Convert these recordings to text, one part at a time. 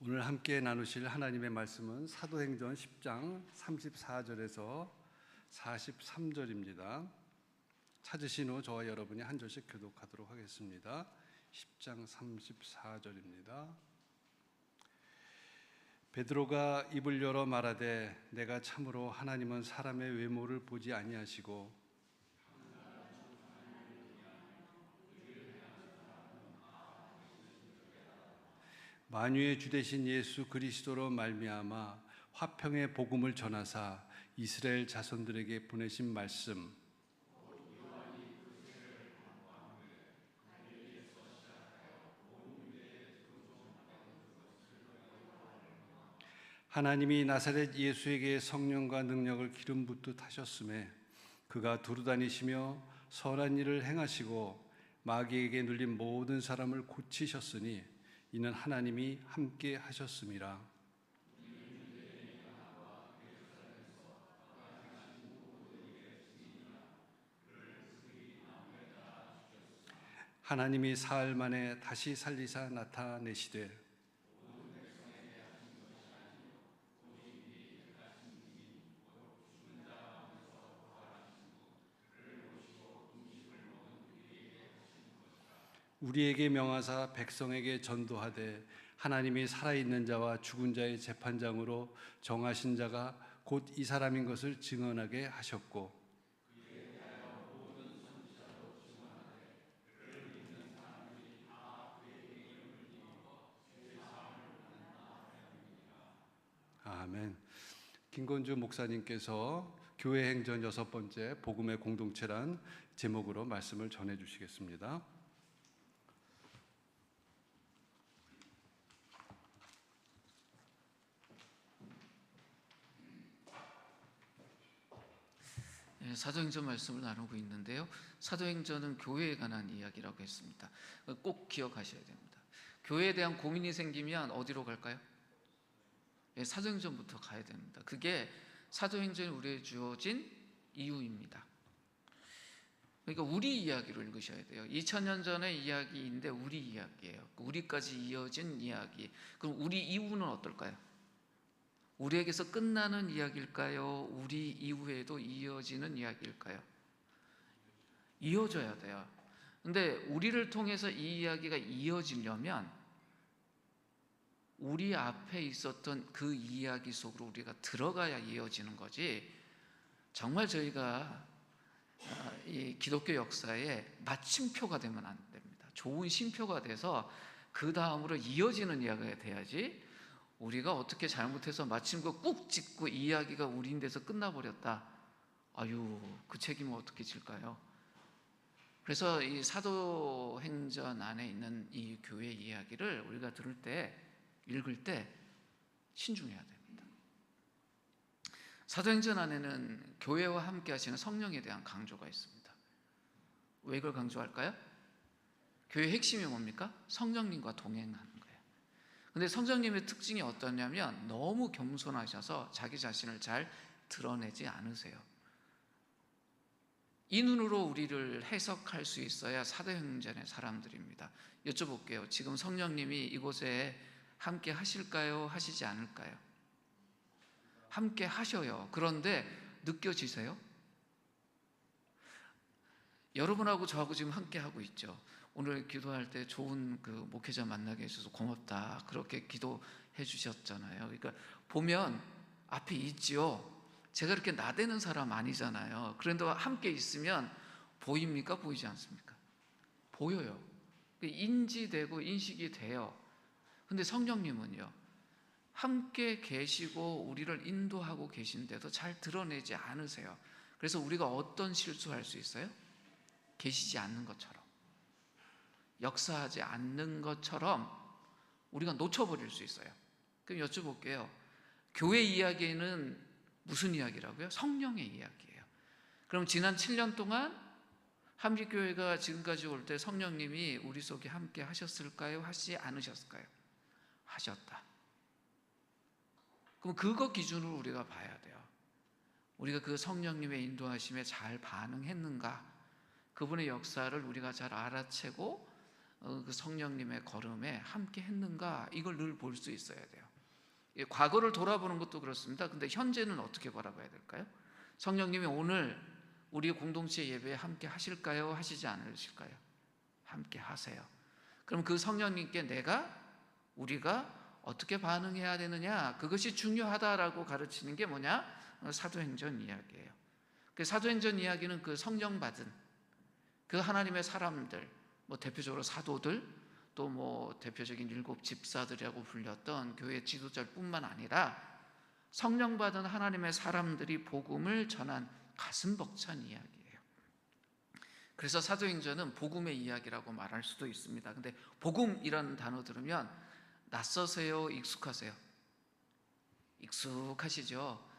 오늘 함께 나누실 하나님의 말씀은 사도행전 10장 34절에서 43절입니다. 찾으신 후 저와 여러분이 한 절씩 교독하도록 하겠습니다. 10장 34절입니다. 베드로가 입을 열어 말하되 내가 참으로 하나님은 사람의 외모를 보지 아니하시고 만유의 주 되신 예수 그리스도로 말미암아 화평의 복음을 전하사 이스라엘 자손들에게 보내신 말씀 하나님이 나사렛 예수에게 성령과 능력을 기름 붓듯 하셨음에 그가 두루다니시며 선한 일을 행하시고 마귀에게 눌린 모든 사람을 고치셨으니 이는 하나님이 함께 하셨음이라. 하나님이 사흘 만에 다시 살리사 나타내시되 우리에게 명하사 백성에게 전도하되 하나님이 살아있는 자와 죽은 자의 재판장으로 정하신 자가 곧 이 사람인 것을 증언하게 하셨고 아멘. 김건주 목사님께서 교회 행전 6번째 복음의 공동체란 제목으로 말씀을 전해 주시겠습니다. 사도행전 말씀을 나누고 있는데요. 사도행전은 교회에 관한 이야기라고 했습니다. 꼭 기억하셔야 됩니다. 교회에 대한 고민이 생기면 어디로 갈까요? 사도행전부터 가야 됩니다. 그게 사도행전이 우리에게 주어진 이유입니다. 그러니까 우리 이야기를 읽으셔야 돼요. 2000년 전의 이야기인데 우리 이야기예요. 우리까지 이어진 이야기. 그럼 우리 이후는 어떨까요? 우리에게서 끝나는 이야기일까요? 우리 이후에도 이어지는 이야기일까요? 이어져야 돼요. 근데 우리를 통해서 이 이야기가 이어지려면 우리 앞에 있었던 그 이야기 속으로 우리가 들어가야 이어지는 거지, 정말 저희가 이 기독교 역사의 마침표가 되면 안 됩니다. 좋은 쉼표가 돼서 그 다음으로 이어지는 이야기가 돼야지, 우리가 어떻게 잘못해서 마침 꾹 찍고 이야기가 우리인데서 끝나버렸다. 아유, 그 책임은 어떻게 질까요? 그래서 이 사도행전 안에 있는 이 교회 이야기를 우리가 들을 때, 읽을 때 신중해야 됩니다. 사도행전 안에는 교회와 함께 하시는 성령에 대한 강조가 있습니다. 왜 이걸 강조할까요? 교회의 핵심이 뭡니까? 성령님과 동행하는 거예요. 근데 성령님의 특징이 어떠냐면 너무 겸손하셔서 자기 자신을 잘 드러내지 않으세요. 이 눈으로 우리를 해석할 수 있어야 사도행전의 사람들입니다. 여쭤볼게요. 지금 성령님이 이곳에 함께 하실까요? 하시지 않을까요? 함께 하셔요. 그런데 느껴지세요? 여러분하고 저하고 지금 함께 하고 있죠. 오늘 기도할 때 좋은 그 목회자 만나게 해주셔서 고맙다, 그렇게 기도해 주셨잖아요. 그러니까 보면 앞에 있지요. 제가 그렇게 나대는 사람 아니잖아요. 그런데 함께 있으면 보입니까? 보이지 않습니까? 보여요. 인지되고 인식이 돼요. 근데 성령님은요, 함께 계시고 우리를 인도하고 계신데도 잘 드러내지 않으세요. 그래서 우리가 어떤 실수할 수 있어요? 계시지 않는 것처럼, 역사하지 않는 것처럼 우리가 놓쳐버릴 수 있어요. 그럼 여쭤볼게요. 교회 이야기는 무슨 이야기라고요? 성령의 이야기예요. 그럼 지난 7년 동안 함리교회가 지금까지 올 때 성령님이 우리 속에 함께 하셨을까요? 하시지 않으셨을까요? 하셨다. 그럼 그거 기준으로 우리가 봐야 돼요. 우리가 그 성령님의 인도하심에 잘 반응했는가? 그분의 역사를 우리가 잘 알아채고 그 성령님의 걸음에 함께 했는가, 이걸 늘 볼 수 있어야 돼요. 과거를 돌아보는 것도 그렇습니다. 근데 현재는 어떻게 바라봐야 될까요? 성령님이 오늘 우리 공동체 예배에 함께 하실까요? 하시지 않으실까요? 함께 하세요. 그럼 그 성령님께 우리가 어떻게 반응해야 되느냐, 그것이 중요하다라고 가르치는 게 뭐냐? 사도행전 이야기예요. 그 사도행전 이야기는 그 성령 받은 그 하나님의 사람들, 대표적으로 사도들, 또 대표적인 7 집사들이라고 불렸던 교회 지도자뿐만 아니라 성령 받은 하나님의 사람들이 복음을 전한 가슴 벅찬 이야기예요. 그래서 사도행전은 복음의 이야기라고 말할 수도 있습니다. 근데 복음이라는 단어 들으면 낯서세요? 익숙하세요? 익숙하시죠?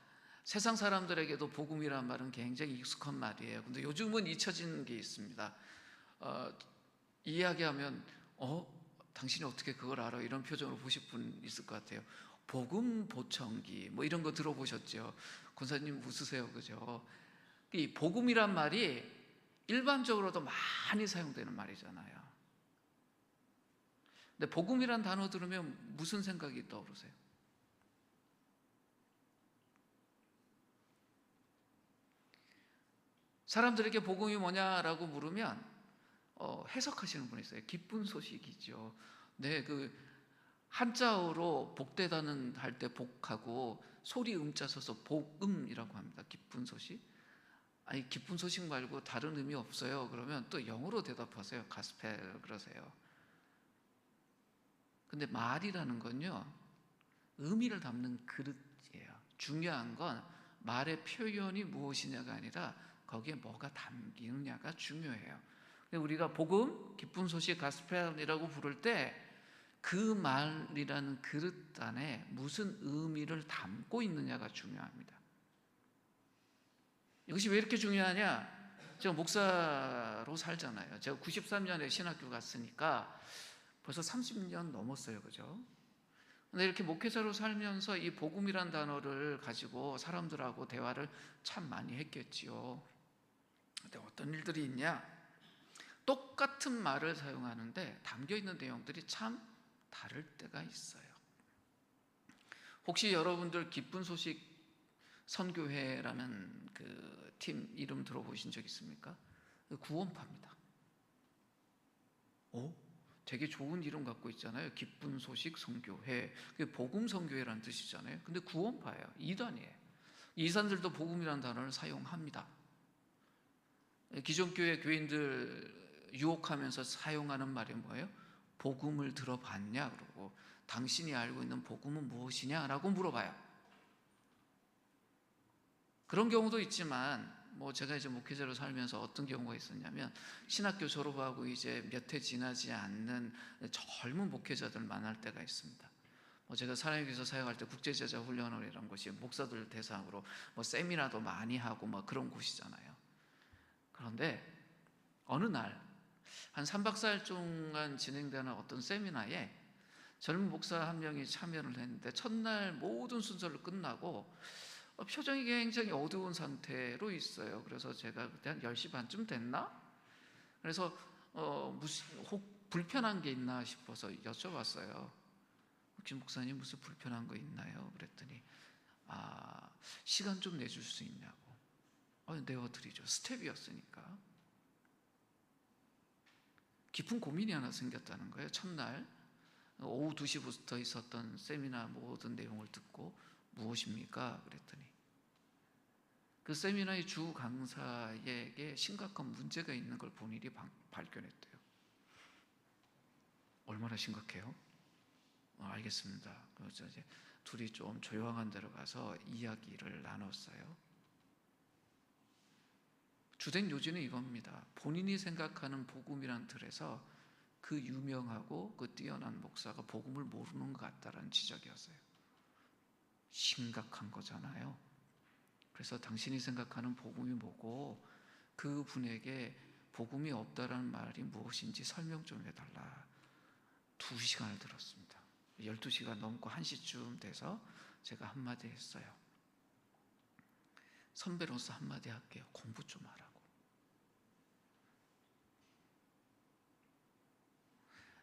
세상 사람들에게도 복음이라는 말은 굉장히 익숙한 말이에요. 근데 요즘은 잊혀지는 게 있습니다. 이야기하면 당신이 어떻게 그걸 알아? 이런 표정으로 보실 분 있을 것 같아요. 복음 보청기 이런 거 들어보셨죠? 권사님 웃으세요, 그죠? 이 복음이란 말이 일반적으로도 많이 사용되는 말이잖아요. 근데 복음이란 단어 들으면 무슨 생각이 떠오르세요? 사람들에게 복음이 뭐냐라고 물으면 해석하시는 분이 있어요. 기쁜 소식이죠. 네, 그 한자어로 복되다는 할 때 복하고 소리 음자 써서 복음이라고 합니다. 기쁜 소식. 아니, 기쁜 소식 말고 다른 의미 없어요. 그러면 또 영어로 대답하세요. 가스펠 그러세요. 근데 말이라는 건요, 의미를 담는 그릇이에요. 중요한 건 말의 표현이 무엇이냐가 아니라 거기에 뭐가 담기느냐가 중요해요. 우리가 복음, 기쁜 소식, 가스펠이라고 부를 때 그 말이라는 그릇 안에 무슨 의미를 담고 있느냐가 중요합니다. 이것이 왜 이렇게 중요하냐? 제가 목사로 살잖아요. 제가 93년에 신학교 갔으니까 벌써 30년 넘었어요, 그죠? 근데 이렇게 목회자로 살면서 이 복음이란 단어를 가지고 사람들하고 대화를 참 많이 했겠지요. 근데 어떤 일들이 있냐? 똑같은 말을 사용하는데 담겨있는 내용들이 참 다를 때가 있어요. 혹시 여러분들 기쁜 소식 선교회라는 그 팀 이름 들어보신 적 있습니까? 구원파입니다. 되게 좋은 이름 갖고 있잖아요. 기쁜 소식 선교회. 그게 복음 선교회라는 뜻이잖아요. 근데 구원파예요. 이단이에요. 이단들도 복음이라는 단어를 사용합니다. 기존 교회 교인들 유혹하면서 사용하는 말이 뭐예요? 복음을 들어봤냐? 그러고 당신이 알고 있는 복음은 무엇이냐? 라고 물어봐요. 그런 경우도 있지만 제가 이제 목회자로 살면서 어떤 경우가 있었냐면, 신학교 졸업하고 이제 몇 해 지나지 않는 젊은 목회자들 만날 때가 있습니다. 제가 사랑의 교회에서 사역할 때 국제제자 훈련원이라는 곳이 목사들 대상으로 세미나도 많이 하고 그런 곳이잖아요. 그런데 어느 날 한 3박 4일 동안 진행되는 어떤 세미나에 젊은 목사 한 명이 참여를 했는데, 첫날 모든 순서를 끝나고 표정이 굉장히 어두운 상태로 있어요. 그래서 제가 그때 한 10시 반쯤 됐나? 그래서 혹 불편한 게 있나 싶어서 여쭤봤어요. 혹시 목사님 무슨 불편한 거 있나요? 그랬더니 시간 좀 내줄 수 있냐고. 내어드리죠. 스텝이었으니까. 깊은 고민이 하나 생겼다는 거예요. 첫날 오후 2시부터 있었던 세미나 모든 내용을 듣고 무엇입니까? 그랬더니 그 세미나의 주 강사에게 심각한 문제가 있는 걸 본인이 발견했대요. 얼마나 심각해요? 알겠습니다. 그래서 이제 둘이 좀 조용한 데로 가서 이야기를 나눴어요. 주된 요지는 이겁니다. 본인이 생각하는 복음이란 틀에서 그 유명하고 그 뛰어난 목사가 복음을 모르는 것 같다라는 지적이었어요. 심각한 거잖아요. 그래서 당신이 생각하는 복음이 뭐고 그 분에게 복음이 없다라는 말이 무엇인지 설명 좀 해달라. 2시간을 들었습니다. 12시가 넘고 1시쯤 돼서 제가 한마디 했어요. 선배로서 한마디 할게요. 공부 좀 하라고.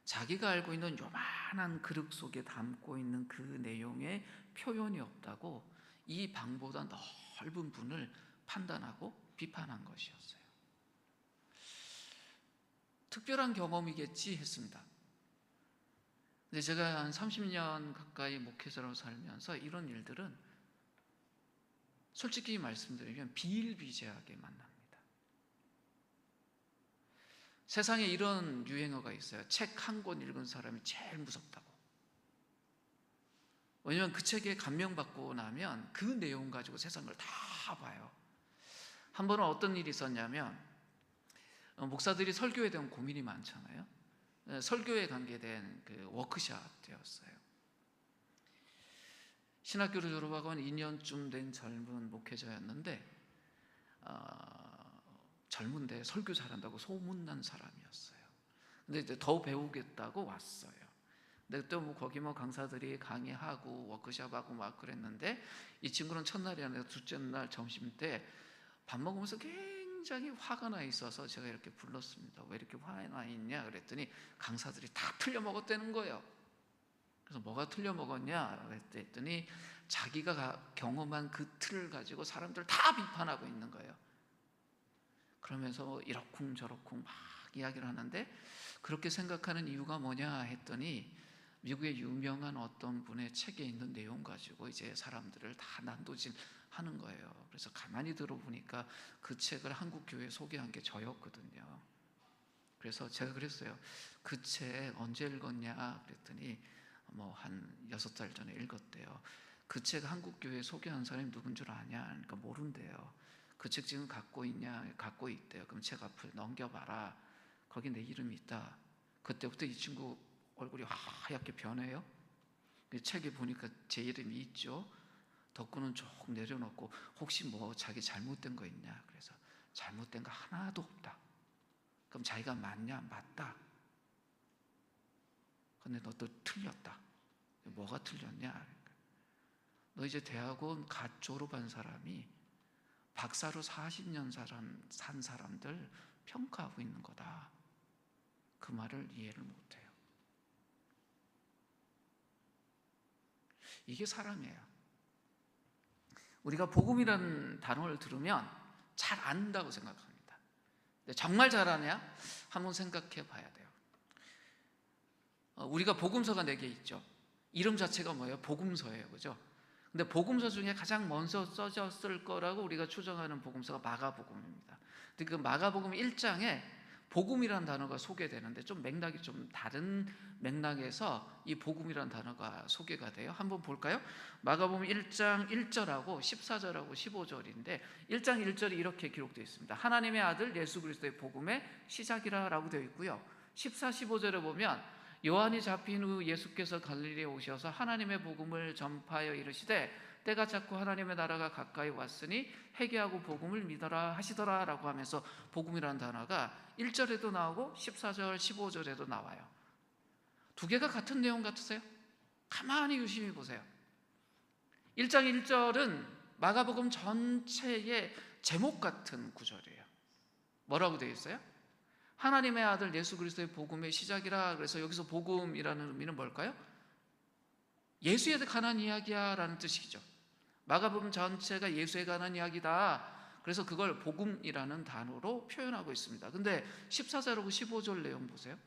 자기가 알고 있는 요만한 그릇 속에 담고 있는 그 내용의 표현이 없다고 이 방보다 넓은 분을 판단하고 비판한 것이었어요. 특별한 경험이겠지 했습니다. 근데 제가 한 30년 가까이 목회자로 살면서 이런 일들은 솔직히 말씀드리면 비일비재하게 만납니다. 세상에 이런 유행어가 있어요. 책 한 권 읽은 사람이 제일 무섭다고. 왜냐하면 그 책에 감명받고 나면 그 내용 가지고 세상을 다 봐요. 한 번은 어떤 일이 있었냐면 목사들이 설교에 대한 고민이 많잖아요. 설교에 관계된 그 워크숍이었어요. 신학교를 졸업하고 한 2년쯤 된 젊은 목회자였는데 젊은데 설교 잘한다고 소문난 사람이었어요. 근데 이제 더 배우겠다고 왔어요. 근데 또 뭐 거기 뭐 강사들이 강의하고 워크숍하고 막 그랬는데 이 친구는 첫날이 아니라 둘째 날 점심 때 밥 먹으면서 굉장히 화가 나 있어서 제가 이렇게 불렀습니다. 왜 이렇게 화가 나 있냐 그랬더니 강사들이 다 틀려 먹었다는 거예요. 그래서 뭐가 틀려 먹었냐 그랬더니 자기가 경험한 그 틀을 가지고 사람들 다 비판하고 있는 거예요. 그러면서 이러쿵저러쿵 막 이야기를 하는데 그렇게 생각하는 이유가 뭐냐 했더니 미국의 유명한 어떤 분의 책에 있는 내용 가지고 이제 사람들을 다 난도질하는 거예요. 그래서 가만히 들어보니까 그 책을 한국 교회에 소개한 게 저였거든요. 그래서 제가 그랬어요. 그 책 언제 읽었냐 그랬더니 뭐 한 6달 전에 읽었대요. 그 책 한국 교회에 소개한 사람이 누군 줄 아냐? 그러니까 모른대요. 그 책 지금 갖고 있냐? 갖고 있대요. 그럼 책 앞을 넘겨봐라. 거기 내 이름이 있다. 그때부터 이 친구 얼굴이 하얗게 변해요. 책에 보니까 제 이름이 있죠. 덕구는 쭉 내려놓고 혹시 뭐 자기 잘못된 거 있냐? 그래서 잘못된 거 하나도 없다. 그럼 자기가 맞냐? 맞다. 근데 너 또 틀렸다. 뭐가 틀렸냐? 너 이제 대학원 갓 졸업한 사람이 박사로 40년 산 사람들 평가하고 있는 거다. 그 말을 이해를 못해요. 이게 사람이에요. 우리가 복음이라는 단어를 들으면 잘 안다고 생각합니다. 근데 정말 잘하냐? 한번 생각해 봐야 돼요. 우리가 복음서가 4개 있죠. 이름 자체가 뭐예요? 복음서예요. 그죠? 근데 복음서 중에 가장 먼저 써졌을 거라고 우리가 추정하는 복음서가 마가복음입니다. 근데 그 마가복음 1장에 복음이라는 단어가 소개되는데 좀 맥락이 좀 다른 맥락에서 이 복음이라는 단어가 소개가 돼요. 한번 볼까요? 마가복음 1장 1절하고 14절하고 15절인데 1장 1절이 이렇게 기록되어 있습니다. 하나님의 아들 예수 그리스도의 복음의 시작이라 라고 되어 있고요. 14, 15절에 보면 요한이 잡힌 후 예수께서 갈릴리에 오셔서 하나님의 복음을 전파하여 이르시되 때가 찼고 하나님의 나라가 가까이 왔으니 회개하고 복음을 믿어라 하시더라 라고 하면서 복음이라는 단어가 1절에도 나오고 14절, 15절에도 나와요. 두 개가 같은 내용 같으세요? 가만히 유심히 보세요. 1장 1절은 마가복음 전체의 제목 같은 구절이에요. 뭐라고 되어 있어요? 하나님의 아들 예수 그리스도의 복음의 시작이라. 그래서 여기서 복음이라는 의미는 뭘까요? 예수에 관한 이야기야 라는 뜻이죠. 마가복음 전체가 예수에 관한 이야기다. 그래서 그걸 복음이라는 단어로 표현하고 있습니다. 근데 14절하고 15절 내용 보세요.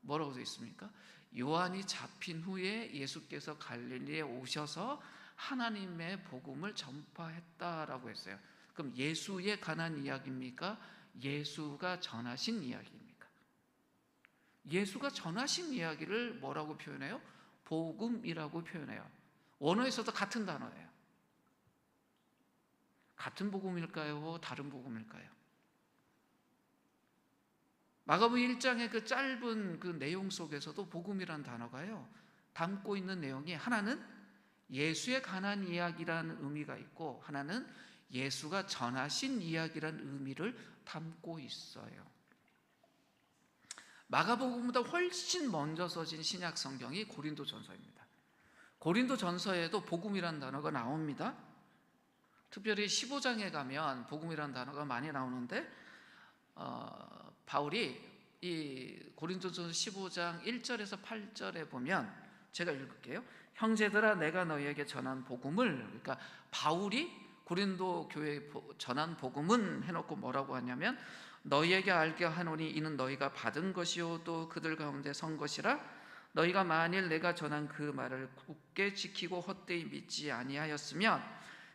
뭐라고 되어 있습니까? 요한이 잡힌 후에 예수께서 갈릴리에 오셔서 하나님의 복음을 전파했다라고 했어요. 그럼 예수에 관한 이야기입니까? 예수가 전하신 이야기입니까? 예수가 전하신 이야기를 뭐라고 표현해요? 복음이라고 표현해요. 원어에서도 같은 단어예요. 같은 복음일까요? 다른 복음일까요? 마가복음 1장의 그 짧은 그 내용 속에서도 복음이라는 단어가요, 담고 있는 내용이 하나는 예수에 관한 이야기라는 의미가 있고 하나는 예수가 전하신 이야기라는 의미를 담고 있어요. 마가복음보다 훨씬 먼저 써진 신약 성경이 고린도전서입니다. 고린도전서에도 복음이라는 단어가 나옵니다. 특별히 15장에 가면 복음이라는 단어가 많이 나오는데 바울이 이 고린도전서 15장 1절에서 8절에 보면, 제가 읽을게요. 형제들아, 내가 너희에게 전한 복음을, 그러니까 바울이 고린도 교회에 전한 복음은 해놓고 뭐라고 하냐면, 너희에게 알게 하노니 이는 너희가 받은 것이요 또 그들 가운데 선 것이라. 너희가 만일 내가 전한 그 말을 굳게 지키고 헛되이 믿지 아니하였으면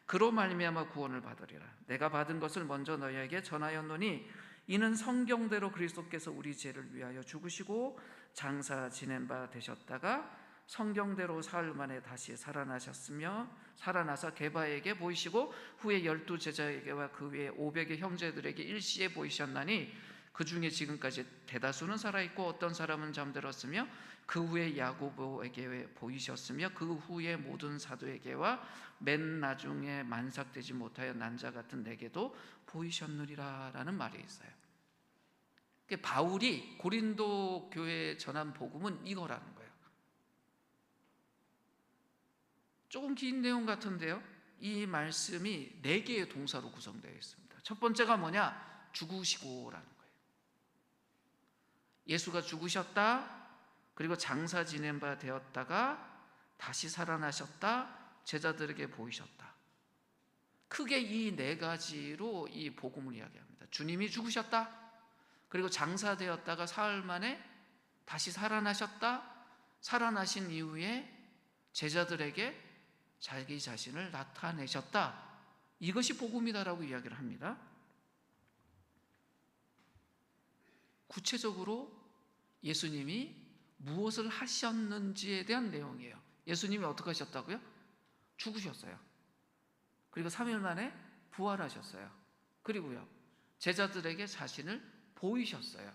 그로 말미암아 구원을 받으리라. 내가 받은 것을 먼저 너희에게 전하였노니 이는 성경대로 그리스도께서 우리 죄를 위하여 죽으시고 장사 지낸 바 되셨다가 성경대로 사흘 만에 다시 살아나서 게바에게 보이시고 후에 12 제자에게와 그 외에 500의 형제들에게 일시에 보이셨나니 그 중에 지금까지 대다수는 살아있고 어떤 사람은 잠들었으며 그 후에 야고보에게 보이셨으며 그 후에 모든 사도에게와 맨 나중에 만삭되지 못하여 난 자 같은 내게도 보이셨느니라 라는 말이 있어요. 바울이 고린도 교회에 전한 복음은 이거라는 거예요. 조금 긴 내용 같은데요, 이 말씀이 4개의 동사로 구성되어 있습니다. 첫 번째가 뭐냐? 죽으시고라는 거예요. 예수가 죽으셨다, 그리고 장사 지낸 바 되었다가 다시 살아나셨다, 제자들에게 보이셨다. 크게 이 4가지로 이 복음을 이야기합니다. 주님이 죽으셨다, 그리고 장사되었다가 사흘 만에 다시 살아나셨다, 살아나신 이후에 제자들에게 자기 자신을 나타내셨다. 이것이 복음이다라고 이야기를 합니다. 구체적으로 예수님이 무엇을 하셨는지에 대한 내용이에요. 예수님이 어떻게 하셨다고요? 죽으셨어요. 그리고 3일 만에 부활하셨어요. 그리고요, 제자들에게 자신을 보이셨어요.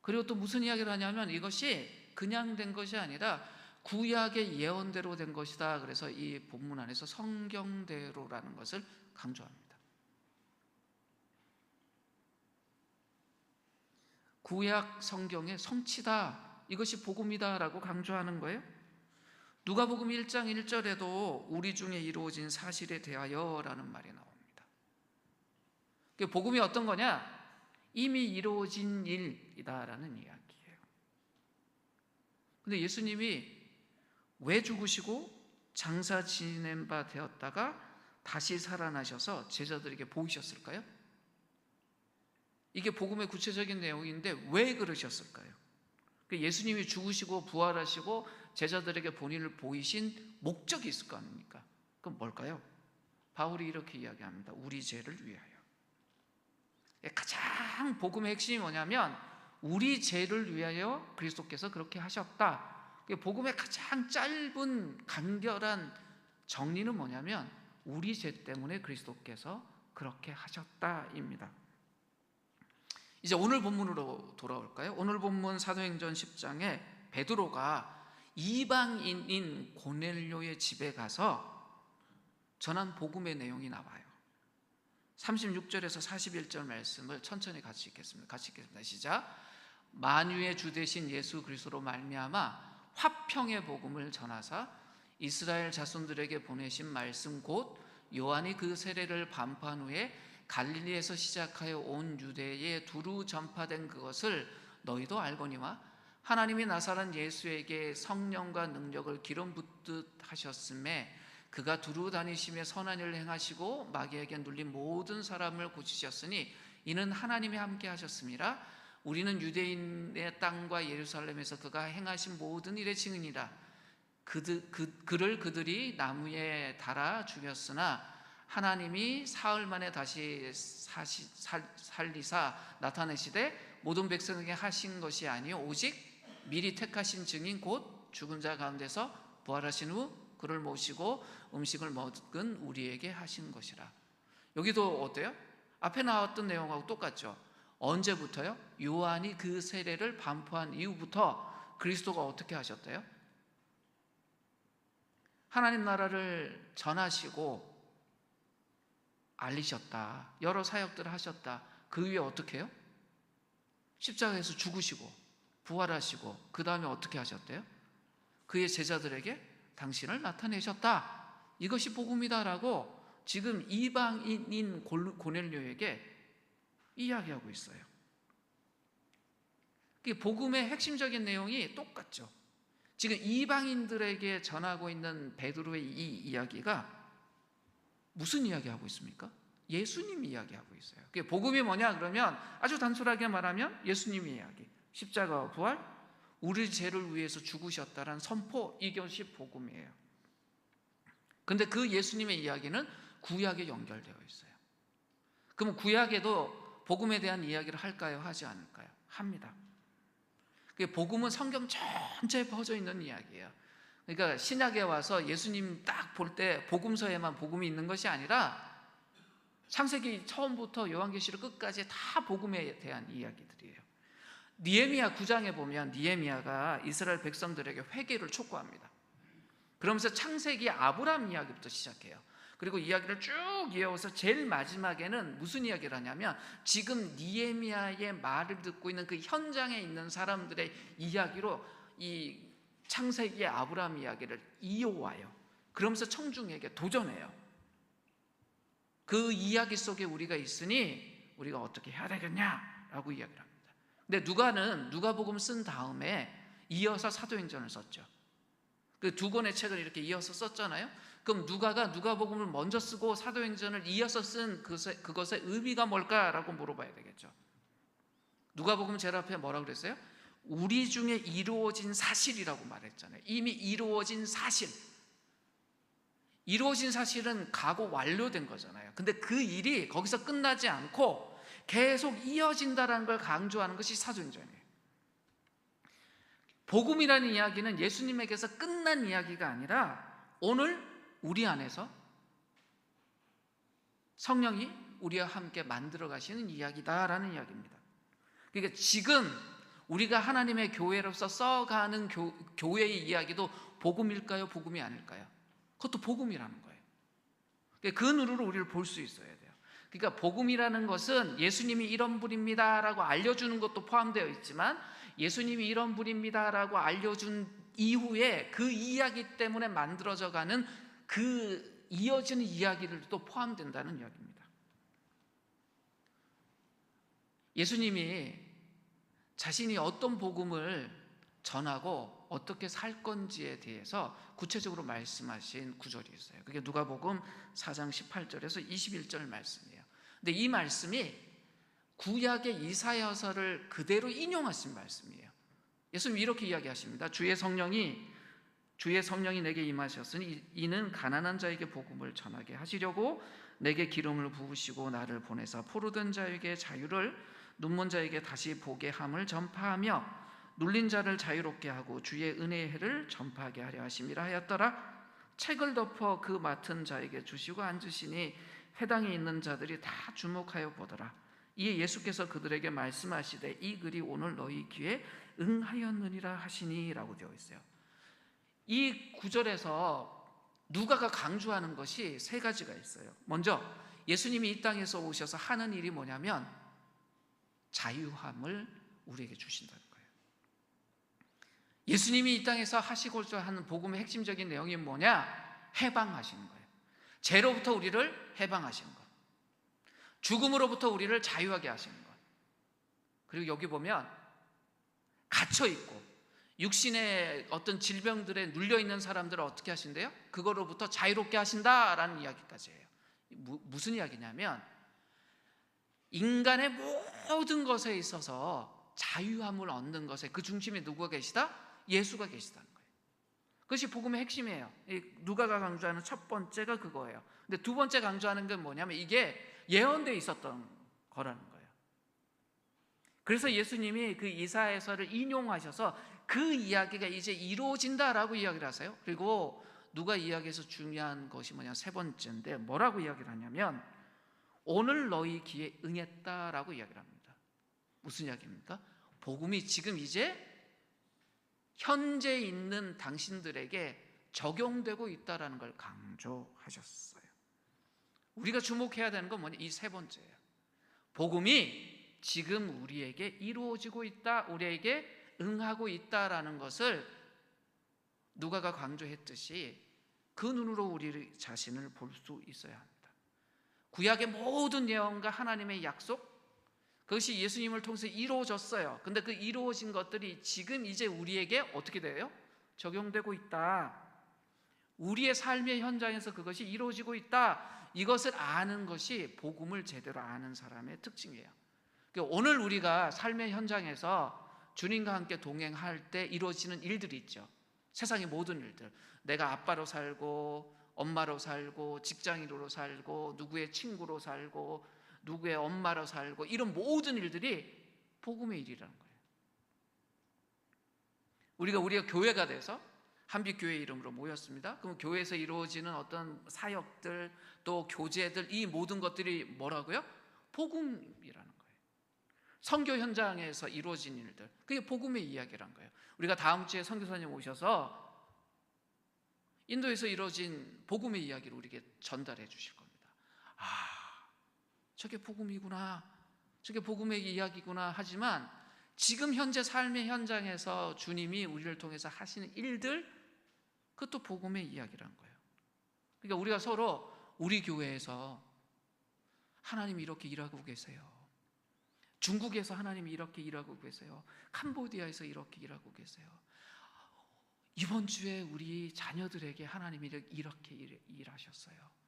그리고 또 무슨 이야기를 하냐면 이것이 그냥 된 것이 아니라 구약의 예언대로 된 것이다. 그래서 이 본문 안에서 성경대로라는 것을 강조합니다. 구약 성경의 성취다, 이것이 복음이다라고 강조하는 거예요. 누가복음 1장 1절에도 우리 중에 이루어진 사실에 대하여라는 말이 나옵니다. 복음이 어떤 거냐? 이미 이루어진 일이다라는 이야기예요. 근데 예수님이 왜 죽으시고 장사 지낸 바 되었다가 다시 살아나셔서 제자들에게 보이셨을까요? 이게 복음의 구체적인 내용인데 왜 그러셨을까요? 예수님이 죽으시고 부활하시고 제자들에게 본인을 보이신 목적이 있을 거 아닙니까? 그럼 뭘까요? 바울이 이렇게 이야기합니다. 우리 죄를 위하여. 가장 복음의 핵심이 뭐냐면 우리 죄를 위하여 그리스도께서 그렇게 하셨다. 복음의 가장 짧은 간결한 정리는 뭐냐면 우리 죄 때문에 그리스도께서 그렇게 하셨다입니다. 이제 오늘 본문으로 돌아올까요? 오늘 본문 사도행전 10장에 베드로가 이방인인 고넬료의 집에 가서 전한 복음의 내용이 나와요. 36절에서 41절 말씀을 천천히 같이 읽겠습니다. 시작. 만유의 주 되신 예수 그리스도로 말미암아 화평의 복음을 전하사 이스라엘 자손들에게 보내신 말씀 곧 요한이 그 세례를 반포한 후에 갈릴리에서 시작하여 온 유대에 두루 전파된 그것을 너희도 알거니와 하나님이 나사렛 예수에게 성령과 능력을 기름 붓듯 하셨음에 그가 두루 다니시며 선한 일을 행하시고 마귀에게 눌린 모든 사람을 고치셨으니 이는 하나님이 함께 하셨음이라. 우리는 유대인의 땅과 예루살렘에서 그가 행하신 모든 일의 증인이라. 그를 그들이 나무에 달아 죽였으나 하나님이 사흘 만에 다시 살리사 나타내시되 모든 백성에게 하신 것이 아니요 오직 미리 택하신 증인 곧 죽은 자 가운데서 부활하신 후 그를 모시고 음식을 먹은 우리에게 하신 것이라. 여기도 어때요? 앞에 나왔던 내용하고 똑같죠. 언제부터요? 요한이 그 세례를 반포한 이후부터 그리스도가 어떻게 하셨대요? 하나님 나라를 전하시고 알리셨다. 여러 사역들을 하셨다. 그 위에 어떻게 해요? 십자가에서 죽으시고 부활하시고 그 다음에 어떻게 하셨대요? 그의 제자들에게 당신을 나타내셨다. 이것이 복음이다라고 지금 이방인인 고넬료에게 이야기하고 있어요. 복음의 핵심적인 내용이 똑같죠. 지금 이방인들에게 전하고 있는 베드로의 이 이야기가 무슨 이야기하고 있습니까? 예수님 이야기하고 있어요. 복음이 뭐냐 그러면 아주 단순하게 말하면 예수님 이야기, 십자가와 부활, 우리 죄를 위해서 죽으셨다라는 선포, 이것이 복음이에요. 근데 그 예수님의 이야기는 구약에 연결되어 있어요. 그럼 구약에도 복음에 대한 이야기를 할까요? 하지 않을까요? 합니다. 복음은 성경 전체에 퍼져 있는 이야기예요. 그러니까 신약에 와서 예수님 딱 볼 때 복음서에만 복음이 있는 것이 아니라 창세기 처음부터 요한계시록 끝까지 다 복음에 대한 이야기들이에요. 느헤미야 9장에 보면 느헤미야가 이스라엘 백성들에게 회개를 촉구합니다. 그러면서 창세기 아브라함 이야기부터 시작해요. 그리고 이야기를 쭉 이어서 제일 마지막에는 무슨 이야기를 하냐면 지금 느헤미야의 말을 듣고 있는 그 현장에 있는 사람들의 이야기로 이 창세기의 아브라함 이야기를 이어와요. 그러면서 청중에게 도전해요. 그 이야기 속에 우리가 있으니 우리가 어떻게 해야 되겠냐라고 이야기를 합니다. 근데 누가복음 쓴 다음에 이어서 사도행전을 썼죠. 그 두 권의 책을 이렇게 이어서 썼잖아요. 그럼 누가복음을 먼저 쓰고 사도행전을 이어서 쓴 그것의 의미가 뭘까라고 물어봐야 되겠죠. 누가복음 제일 앞에 뭐라고 그랬어요? 우리 중에 이루어진 사실이라고 말했잖아요. 이미 이루어진 사실. 이루어진 사실은 과거 완료된 거잖아요. 근데 그 일이 거기서 끝나지 않고 계속 이어진다는 걸 강조하는 것이 사도행전이에요. 복음이라는 이야기는 예수님에게서 끝난 이야기가 아니라 오늘 우리 안에서 성령이 우리와 함께 만들어 가시는 이야기다라는 이야기입니다. 그러니까 지금 우리가 하나님의 교회로서 써가는 교회의 이야기도 복음일까요? 복음이 아닐까요? 그것도 복음이라는 거예요. 그 눈으로 우리를 볼 수 있어야 돼요. 그러니까 복음이라는 것은 예수님이 이런 분입니다라고 알려주는 것도 포함되어 있지만 예수님이 이런 분입니다라고 알려준 이후에 그 이야기 때문에 만들어져가는 그 이어지는 이야기들도 포함된다는 이야기입니다. 예수님이 자신이 어떤 복음을 전하고 어떻게 살 건지에 대해서 구체적으로 말씀하신 구절이 있어요. 그게 누가복음 4장 18절에서 21절 말씀이에요. 근데 이 말씀이 구약의 이사야서를 그대로 인용하신 말씀이에요. 예수님이 이렇게 이야기하십니다. 주의 성령이 내게 임하셨으니 이는 가난한 자에게 복음을 전하게 하시려고 내게 기름을 부으시고 나를 보내사 포로된 자에게 자유를, 눈먼 자에게 다시 보게 함을 전파하며 눌린 자를 자유롭게 하고 주의 은혜의 해를 전파하게 하려 하심이라 하였더라. 책을 덮어 그 맡은 자에게 주시고 앉으시니 회당에 있는 자들이 다 주목하여 보더라. 이에 예수께서 그들에게 말씀하시되 이 글이 오늘 너희 귀에 응하였느니라 하시니라고 되어 있어요. 이 구절에서 누가가 강조하는 것이 세 가지가 있어요. 먼저 예수님이 이 땅에서 오셔서 하는 일이 뭐냐면 자유함을 우리에게 주신다는 거예요. 예수님이 이 땅에서 하시고자 하는 복음의 핵심적인 내용이 뭐냐? 해방하시는 거예요. 죄로부터 우리를 해방하시는 것, 죽음으로부터 우리를 자유하게 하시는 것. 그리고 여기 보면 갇혀있고 육신의 어떤 질병들에 눌려있는 사람들을 어떻게 하신대요? 그거로부터 자유롭게 하신다라는 이야기까지 해요. 무슨 이야기냐면 인간의 모든 것에 있어서 자유함을 얻는 것에 그 중심에 누구가 계시다? 예수가 계시다는 거예요. 그것이 복음의 핵심이에요. 누가가 강조하는 첫 번째가 그거예요. 근데 두 번째 강조하는 건 뭐냐면 이게 예언되어 있었던 거라는 거예요. 그래서 예수님이 그 이사야서를 인용하셔서 그 이야기가 이제 이루어진다라고 이야기를 하세요. 그리고 누가 이야기에서 중요한 것이 뭐냐, 세 번째인데 뭐라고 이야기를 하냐면 오늘 너희 귀에 응했다라고 이야기를 합니다. 무슨 이야기입니까? 복음이 지금 이제 현재 있는 당신들에게 적용되고 있다라는 걸 강조하셨어요. 우리가 주목해야 되는 건 뭐냐? 이 세 번째예요. 복음이 지금 우리에게 이루어지고 있다, 우리에게 응하고 있다라는 것을 누가가 강조했듯이 그 눈으로 우리 자신을 볼 수 있어야 합니다. 구약의 모든 예언과 하나님의 약속, 그것이 예수님을 통해서 이루어졌어요. 근데 그 이루어진 것들이 지금 이제 우리에게 어떻게 돼요? 적용되고 있다. 우리의 삶의 현장에서 그것이 이루어지고 있다. 이것을 아는 것이 복음을 제대로 아는 사람의 특징이에요. 그러니까 오늘 우리가 삶의 현장에서 주님과 함께 동행할 때 이루어지는 일들이 있죠. 세상의 모든 일들. 내가 아빠로 살고 엄마로 살고 직장인으로 살고 누구의 친구로 살고 누구의 엄마로 살고 이런 모든 일들이 복음의 일이라는 거예요. 우리가 교회가 돼서 한빛교회 이름으로 모였습니다. 그럼 교회에서 이루어지는 어떤 사역들 또 교제들 이 모든 것들이 뭐라고요? 복음이라는 거예요. 선교 현장에서 이루어진 일들 그게 복음의 이야기란 거예요. 우리가 다음 주에 선교사님 오셔서 인도에서 이루어진 복음의 이야기를 우리에게 전달해 주실 겁니다. 저게 복음이구나, 저게 복음의 이야기구나 하지만 지금 현재 삶의 현장에서 주님이 우리를 통해서 하시는 일들 그것도 복음의 이야기란 거예요. 그러니까 우리가 서로 우리 교회에서 하나님이 이렇게 일하고 계세요. 중국에서 하나님이 이렇게 일하고 계세요. 캄보디아에서 이렇게 일하고 계세요. 이번 주에 우리 자녀들에게 하나님이 이렇게 일하셨어요.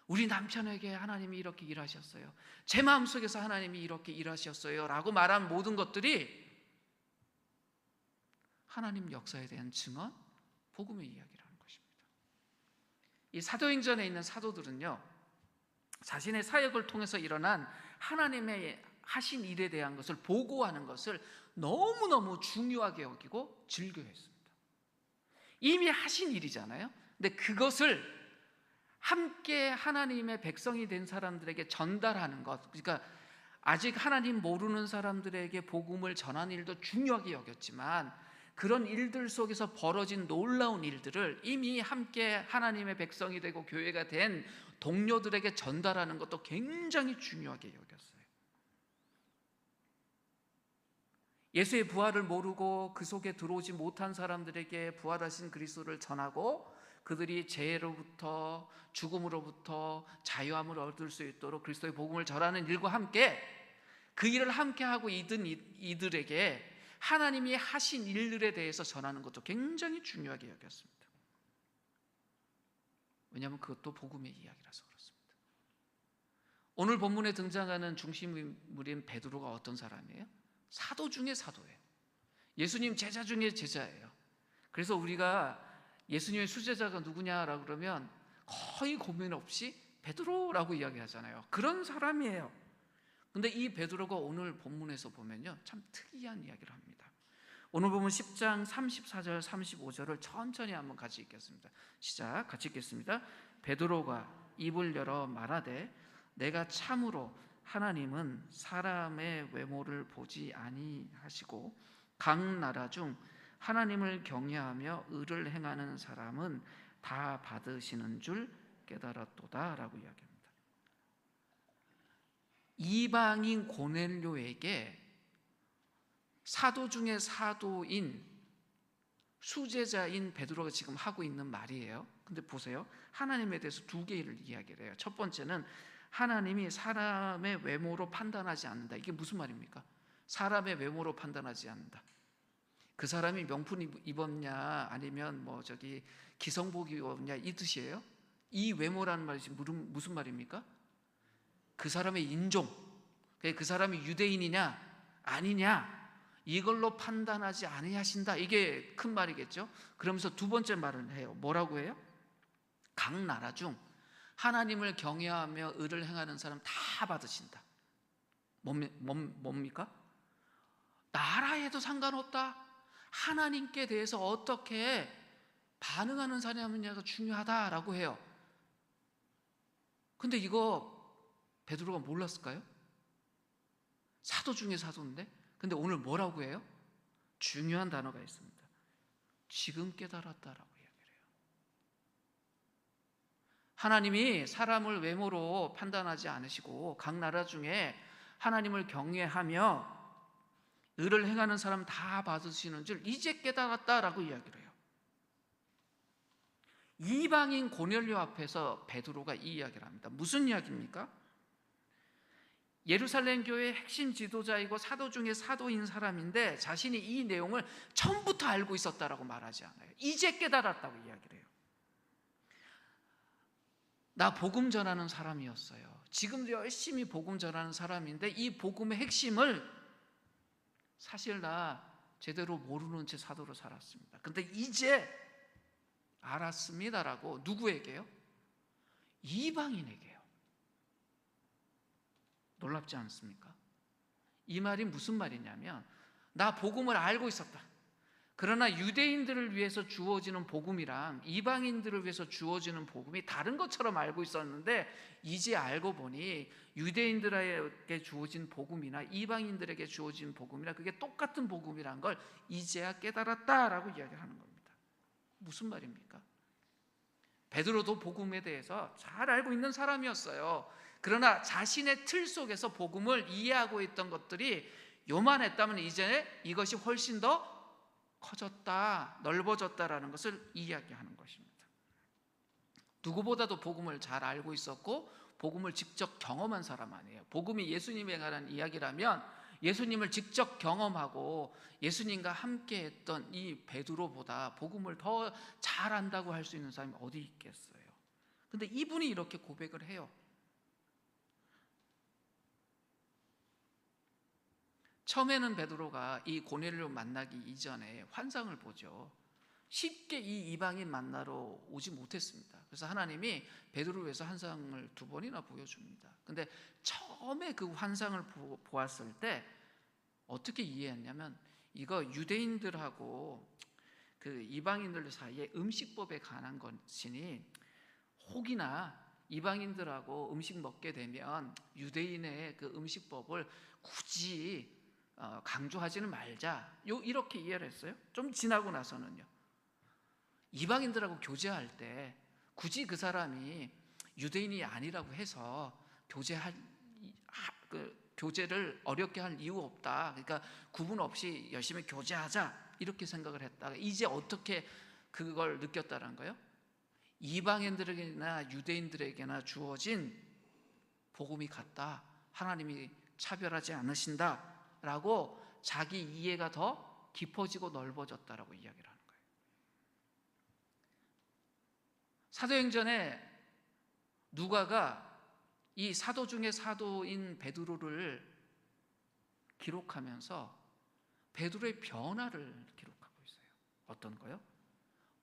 우리 남편에게 하나님이 이렇게 일하셨어요. 제 마음속에서 하나님이 이렇게 일하셨어요 라고 말한 모든 것들이 하나님 역사에 대한 증언, 복음의 이야기라는 것입니다. 이 사도행전에 있는 사도들은요, 자신의 사역을 통해서 일어난 하나님의 하신 일에 대한 것을 보고하는 것을 너무너무 중요하게 여기고 즐겨했습니다. 이미 하신 일이잖아요. 근데 그것을 함께 하나님의 백성이 된 사람들에게 전달하는 것, 그러니까 아직 하나님 모르는 사람들에게 복음을 전하는 일도 중요하게 여겼지만 그런 일들 속에서 벌어진 놀라운 일들을 이미 함께 하나님의 백성이 되고 교회가 된 동료들에게 전달하는 것도 굉장히 중요하게 여겼어요. 예수의 부활을 모르고 그 속에 들어오지 못한 사람들에게 부활하신 그리스도를 전하고 그들이 죄로부터 죽음으로부터 자유함을 얻을 수 있도록 그리스도의 복음을 전하는 일과 함께 그 일을 함께 하고 이들에게 하나님이 하신 일들에 대해서 전하는 것도 굉장히 중요하게 여겼습니다. 왜냐하면 그것도 복음의 이야기라서 그렇습니다. 오늘 본문에 등장하는 중심 인물인 베드로가 어떤 사람이에요? 사도 중에 사도예요. 예수님 제자 중에 제자예요. 그래서 우리가 예수님의 수제자가 누구냐라고 그러면 거의 고민 없이 베드로라고 이야기하잖아요. 그런 사람이에요. 근데 이 베드로가 오늘 본문에서 보면요, 참 특이한 이야기를 합니다. 오늘 보면 10장 34절 35절을 천천히 한번 같이 읽겠습니다. 시작, 같이 읽겠습니다. 베드로가 입을 열어 말하되 내가 참으로 하나님은 사람의 외모를 보지 아니하시고 각 나라 중 하나님을 경외하며 의를 행하는 사람은 다 받으시는 줄 깨달았도다 라고 이야기합니다. 이방인 고넬료에게 사도 중에 사도인 수제자인 베드로가 지금 하고 있는 말이에요. 근데 보세요, 하나님에 대해서 두 개를 이야기를 해요. 첫 번째는 하나님이 사람의 외모로 판단하지 않는다. 이게 무슨 말입니까? 사람의 외모로 판단하지 않는다. 그 사람이 명품 입었냐 아니면 기성복 입었냐 이 뜻이에요. 이 외모라는 말이 무슨 말입니까? 그 사람의 인종, 그 사람이 유대인이냐 아니냐 이걸로 판단하지 아니하신다. 이게 큰 말이겠죠. 그러면서 두 번째 말을 해요. 뭐라고 해요? 각 나라 중 하나님을 경외하며 의를 행하는 사람 다 받으신다. 뭡니까? 나라에도 상관없다. 하나님께 대해서 어떻게 반응하는 사람이냐가 중요하다라고 해요. 근데 이거 베드로가 몰랐을까요? 사도 중에 사도인데. 근데 오늘 뭐라고 해요? 중요한 단어가 있습니다. 지금 깨달았다라고 이야기를 해요. 하나님이 사람을 외모로 판단하지 않으시고 각 나라 중에 하나님을 경외하며 의를 행하는 사람 다 받으시는 줄 이제 깨달았다라고 이야기를 해요. 이방인 고넬료 앞에서 베드로가 이 이야기를 합니다. 무슨 이야기입니까? 예루살렘 교회의 핵심 지도자이고 사도 중에 사도인 사람인데 자신이 이 내용을 처음부터 알고 있었다라고 말하지 않아요. 이제 깨달았다고 이야기를 해요. 나 복음 전하는 사람이었어요. 지금도 열심히 복음 전하는 사람인데 이 복음의 핵심을 사실 나 제대로 모르는 채 사도로 살았습니다. 근데 이제 알았습니다라고 누구에게요? 이방인에게요. 놀랍지 않습니까? 이 말이 무슨 말이냐면 나 복음을 알고 있었다. 그러나 유대인들을 위해서 주어지는 복음이랑 이방인들을 위해서 주어지는 복음이 다른 것처럼 알고 있었는데 이제 알고 보니 유대인들에게 주어진 복음이나 이방인들에게 주어진 복음이나 그게 똑같은 복음이란 걸 이제야 깨달았다라고 이야기를 하는 겁니다. 무슨 말입니까? 베드로도 복음에 대해서 잘 알고 있는 사람이었어요. 그러나 자신의 틀 속에서 복음을 이해하고 있던 것들이 요만했다면 이제 이것이 훨씬 더 커졌다, 넓어졌다라는 것을 이야기하는 것입니다. 누구보다도 복음을 잘 알고 있었고 복음을 직접 경험한 사람 아니에요. 복음이 예수님에 관한 이야기라면 예수님을 직접 경험하고 예수님과 함께 했던 이 베드로보다 복음을 더 잘 안다고 할 수 있는 사람이 어디 있겠어요. 근데 이분이 이렇게 고백을 해요. 처음에는 베드로가 이 고넬료를 만나기 이전에 환상을 보죠. 쉽게 이 이방인 만나러 오지 못했습니다. 그래서 하나님이 베드로를 위해서 환상을 2번이나 보여줍니다. 근데 처음에 그 환상을 보았을 때 어떻게 이해했냐면 이거 유대인들하고 그 이방인들 사이에 음식법에 관한 것이니 혹이나 이방인들하고 음식 먹게 되면 유대인의 그 음식법을 굳이 강조하지는 말자. 이렇게 이해를 했어요. 좀 지나고 나서는요. 이방인들하고 교제할 때 굳이 그 사람이 유대인이 아니라고 해서 교제를 어렵게 할 이유 없다. 그러니까 구분 없이 열심히 교제하자. 이렇게 생각을 했다가 이제 어떻게 그걸 느꼈다는 거예요? 이방인들에게나 유대인들에게나 주어진 복음이 같다. 하나님이 차별하지 않으신다. 라고 자기 이해가 더 깊어지고 넓어졌다라고 이야기를 하는 거예요. 사도행전에 누가가 이 사도 중에 사도인 베드로를 기록하면서 베드로의 변화를 기록하고 있어요. 어떤 거요?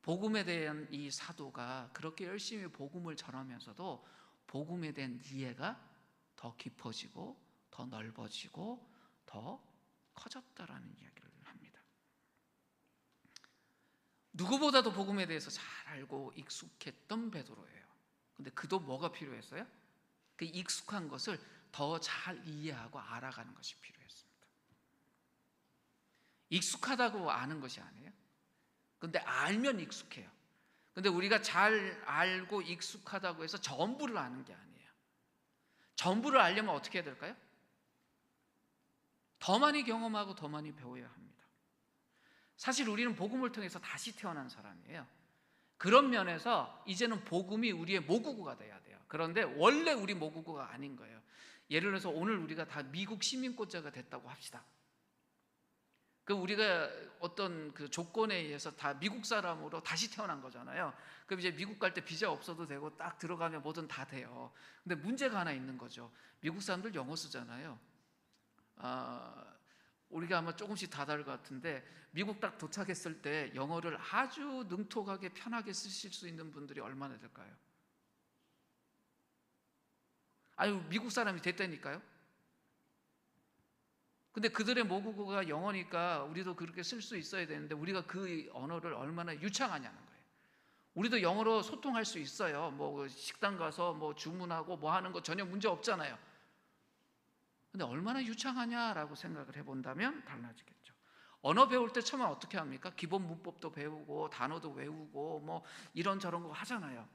복음에 대한 이 사도가 그렇게 열심히 복음을 전하면서도 복음에 대한 이해가 더 깊어지고 더 넓어지고 더 커졌다라는 이야기를 합니다. 누구보다도 복음에 대해서 잘 알고 익숙했던 베드로예요. 근데 그도 뭐가 필요했어요? 그 익숙한 것을 더 잘 이해하고 알아가는 것이 필요했습니다. 익숙하다고 아는 것이 아니에요. 근데 알면 익숙해요. 근데 우리가 잘 알고 익숙하다고 해서 전부를 아는 게 아니에요. 전부를 알려면 어떻게 해야 될까요? 더 많이 경험하고 더 많이 배워야 합니다. 사실 우리는 복음을 통해서 다시 태어난 사람이에요. 그런 면에서 이제는 복음이 우리의 모국어가 돼야 돼요. 그런데 원래 우리 모국어가 아닌 거예요. 예를 들어서 오늘 우리가 다 미국 시민권자가 됐다고 합시다. 그럼 우리가 어떤 그 조건에 의해서 다 미국 사람으로 다시 태어난 거잖아요. 그럼 이제 미국 갈 때 비자 없어도 되고 딱 들어가면 뭐든 다 돼요. 근데 문제가 하나 있는 거죠. 미국 사람들 영어 쓰잖아요. 우리가 아마 조금씩 다 다를 것 같은데 미국 딱 도착했을 때 영어를 아주 능통하게 편하게 쓰실 수 있는 분들이 얼마나 될까요? 아유, 미국 사람이 됐다니까요. 근데 그들의 모국어가 영어니까 우리도 그렇게 쓸 수 있어야 되는데 우리가 그 언어를 얼마나 유창하냐는 거예요. 우리도 영어로 소통할 수 있어요. 뭐 식당 가서 뭐 주문하고 뭐 하는 거 전혀 문제 없잖아요. 근데 얼마나 유창하냐라고 생각을 해본다면 달라지겠죠. 언어 배울 때 처음에 어떻게 합니까? 기본 문법도 배우고 단어도 외우고 뭐 이런저런 거 하잖아요.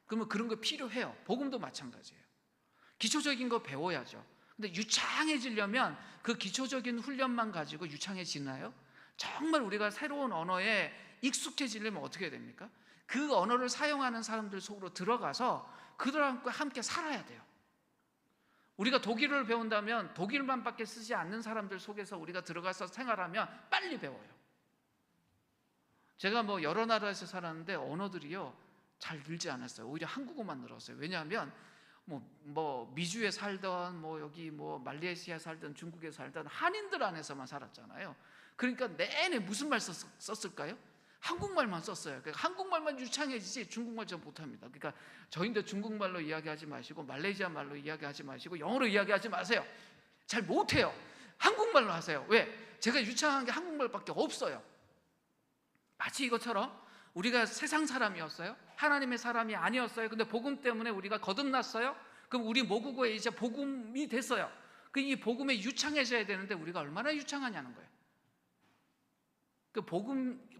그러면 그런 거 필요해요. 복음도 마찬가지예요. 기초적인 거 배워야죠. 근데 유창해지려면 그 기초적인 훈련만 가지고 유창해지나요? 정말 우리가 새로운 언어에 익숙해지려면 어떻게 해야 됩니까? 그 언어를 사용하는 사람들 속으로 들어가서 그들과 함께 살아야 돼요. 우리가 독일어를 배운다면 독일만밖에 쓰지 않는 사람들 속에서 우리가 들어가서 생활하면 빨리 배워요. 제가 뭐 여러 나라에서 살았는데 언어들이요 잘 늘지 않았어요. 오히려 한국어만 늘었어요. 왜냐하면 뭐 미주에 살던 뭐 여기 뭐 말레이시아 살던 중국에 살던 한인들 안에서만 살았잖아요. 그러니까 내내 무슨 말 썼을까요? 한국말만 썼어요. 그러니까 한국말만 유창해지지 중국말 좀 못합니다. 그러니까 저희인데 중국말로 이야기하지 마시고 말레이시아 말로 이야기하지 마시고 영어로 이야기하지 마세요. 잘 못해요. 한국말로 하세요. 왜? 제가 유창한 게 한국말밖에 없어요. 마치 이것처럼 우리가 세상 사람이었어요. 하나님의 사람이 아니었어요. 근데 복음 때문에 우리가 거듭났어요. 그럼 우리 모국어에 이제 복음이 됐어요. 이 복음에 유창해져야 되는데 우리가 얼마나 유창하냐는 거예요. 그